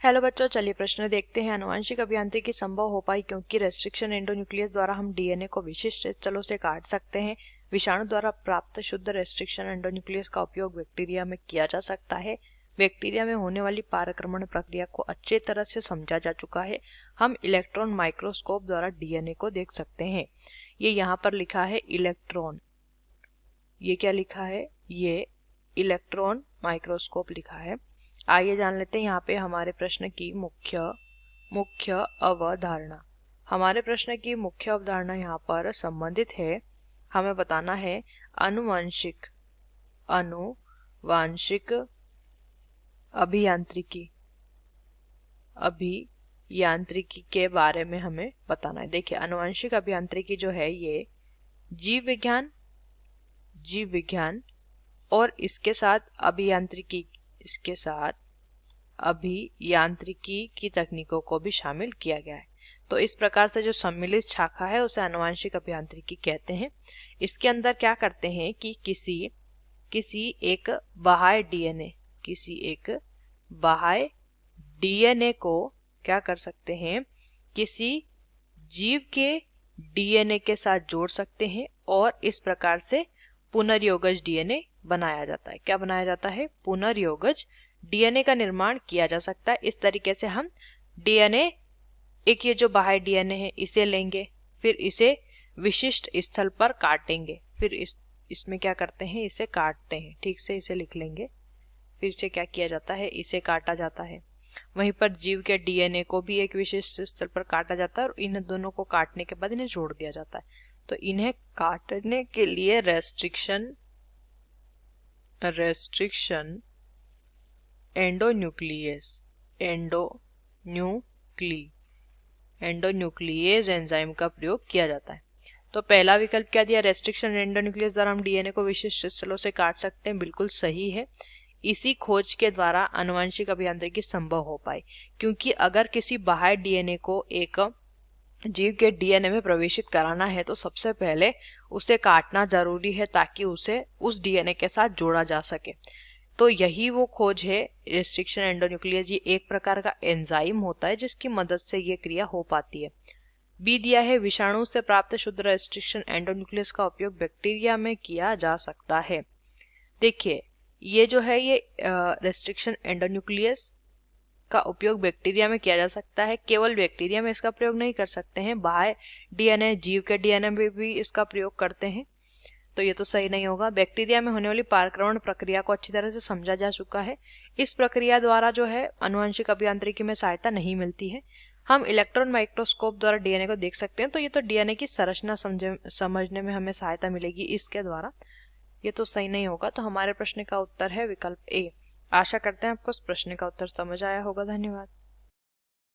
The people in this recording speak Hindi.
हेलो बच्चों, चलिए प्रश्न देखते हैं। आनुवंशिक अभियांत्रिकी संभव हो पाई क्योंकि रेस्ट्रिक्शन एंडोन्यूक्लियस द्वारा हम डीएनए को विशिष्ट स्थलों से काट सकते हैं। विषाणु द्वारा प्राप्त शुद्ध रेस्ट्रिक्शन एंडोन्यूक्लियस का उपयोग बैक्टीरिया में किया जा सकता है। बैक्टीरिया में होने वाली पारक्रमण प्रक्रिया को अच्छी तरह से समझा जा चुका है। हम इलेक्ट्रॉन माइक्रोस्कोप द्वारा डीएनए को देख सकते हैं। ये यहाँ पर लिखा है इलेक्ट्रॉन, ये क्या लिखा है, ये इलेक्ट्रॉन माइक्रोस्कोप लिखा है। आइए जान लेते हैं यहाँ पे हमारे प्रश्न की मुख्य अवधारणा। हमारे प्रश्न की मुख्य अवधारणा यहाँ पर संबंधित है, हमें बताना है आनुवंशिक अभियांत्रिकी के बारे में हमें बताना है। देखिए, आनुवंशिक अभियांत्रिकी जो है ये जीव विज्ञान और इसके साथ अभियांत्रिकी की तकनीकों को भी शामिल किया गया है। तो इस प्रकार से जो सम्मिलित शाखा है उसे आनुवंशिक अभियांत्रिकी कहते हैं। इसके अंदर क्या करते हैं कि किसी एक बाह्य डीएनए को क्या कर सकते हैं, किसी जीव के डीएनए के साथ जोड़ सकते हैं और इस प्रकार से पुनर्योगज डीएनए बनाया जाता है। क्या बनाया जाता है? पुनर्योगज डीएनए का निर्माण किया जा सकता है। इस तरीके से हम डीएनए, एक ये जो बाह्य डीएनए है इसे लेंगे, फिर इसे विशिष्ट स्थल पर काटेंगे, फिर इसमें क्या करते हैं, इसे काटते हैं। ठीक से इसे लिख लेंगे। फिर से क्या किया जाता है, इसे काटा जाता है। वहीं पर जीव के डीएनए को भी एक विशिष्ट स्थल पर काटा जाता है और इन दोनों को काटने के बाद इन्हें जोड़ दिया जाता है। तो इन्हें काटने के लिए रेस्ट्रिक्शन एंडोन्यूक्लियेज एंजाइम का प्रयोग किया जाता है। तो पहला विकल्प क्या दिया, रेस्ट्रिक्शन एंडोन्यूक्लियस द्वारा हम डीएनए को विशिष्ट स्थलों से काट सकते हैं। बिल्कुल सही है। इसी खोज के द्वारा आनुवंशिक अभियांत्रिकी संभव हो पाई, क्योंकि अगर किसी बाह्य डीएनए को एक जीव के डीएनए में प्रवेशित कराना है तो सबसे पहले उसे काटना जरूरी है ताकि उसे उस डीएनए के साथ जोड़ा जा सके। तो यही वो खोज है रेस्ट्रिक्शन एंडोन्यूक्लियस। ये एक प्रकार का एंजाइम होता है जिसकी मदद से ये क्रिया हो पाती है। बी दिया है, विषाणु से प्राप्त शुद्ध रेस्ट्रिक्शन एंडोन्यूक्लियस का उपयोग बैक्टीरिया में किया जा सकता है। देखिए, ये जो है ये रेस्ट्रिक्शन एंडोन्यूक्लियस का उपयोग बैक्टीरिया में किया जा सकता है। केवल बैक्टीरिया में इसका प्रयोग नहीं कर सकते हैं, बाह्य डीएनए, जीव के डीएनए में भी इसका प्रयोग करते हैं। तो ये तो सही नहीं होगा। बैक्टीरिया में होने वाली पारक्रमण प्रक्रिया को अच्छी तरह से समझा जा चुका है। इस प्रक्रिया द्वारा जो है आनुवंशिक अभियांत्रिकी में सहायता नहीं मिलती है। हम इलेक्ट्रॉन माइक्रोस्कोप द्वारा डीएनए को देख सकते हैं, तो ये तो डीएनए की संरचना समझने में हमें सहायता मिलेगी इसके द्वारा। ये तो सही नहीं होगा। तो हमारे प्रश्न का उत्तर है विकल्प ए। आशा करते हैं आपको इस प्रश्न का उत्तर समझ आया होगा। धन्यवाद।